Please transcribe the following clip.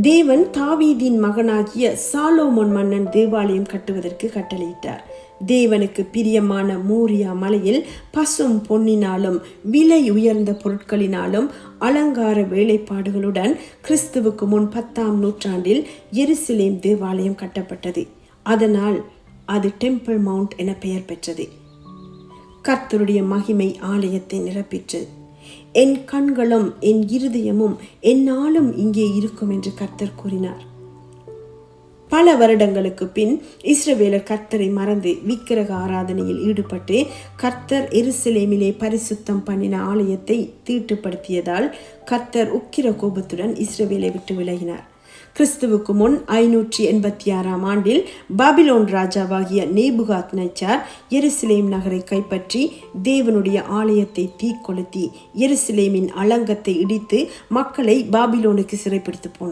தேவன் தாவீதின் மகனாகிய சாலோமோன் மன்னன் தேவாலயம் கட்டுவதற்கு கட்டளையிட்டார். தேவனுக்கு பிரியமான மோரியா மலையில் பசும் பொன்னினாலும் விலை உயர்ந்த பொருட்களினாலும் அலங்கார வேலைப்பாடுகளுடன் கிறிஸ்துவுக்கு முன் 10ஆம் நூற்றாண்டில் எருசலேம் தேவாலயம் கட்டப்பட்டது. அதனால் அது டெம்பிள் மவுண்ட் என பெயர் பெற்றது. கர்த்தருடைய மகிமை ஆலயத்தை நிரப்பிற்று. என் கண்களும் என் இருதயமும் என்னாலும் இங்கே இருக்கும் என்று கர்த்தர் கூறினார். பல வருடங்களுக்கு பின் இஸ்ரவேலர் கர்த்தரை மறந்து விக்கிரக ஆராதனையில் ஈடுபட்டு கர்த்தர் எருசலேமிலே பரிசுத்தம் பண்ணின ஆலயத்தை தீட்டுப்படுத்தியதால் கர்த்தர் உக்கிர கோபத்துடன் இஸ்ரவேலை விட்டு விலகினார். கிறிஸ்துவுக்கு முன் 586ஆம் ஆண்டில் பாபிலோன் ராஜாவாகிய நேபுகாத் நேச்சார் எருசலேம் நகரை கைப்பற்றி தேவனுடைய ஆலயத்தை தீக்கொளுத்தி எருசலேமின் அலங்கத்தை இடித்து மக்களை பாபிலோனுக்கு சிறைப்பிடித்து போனார்.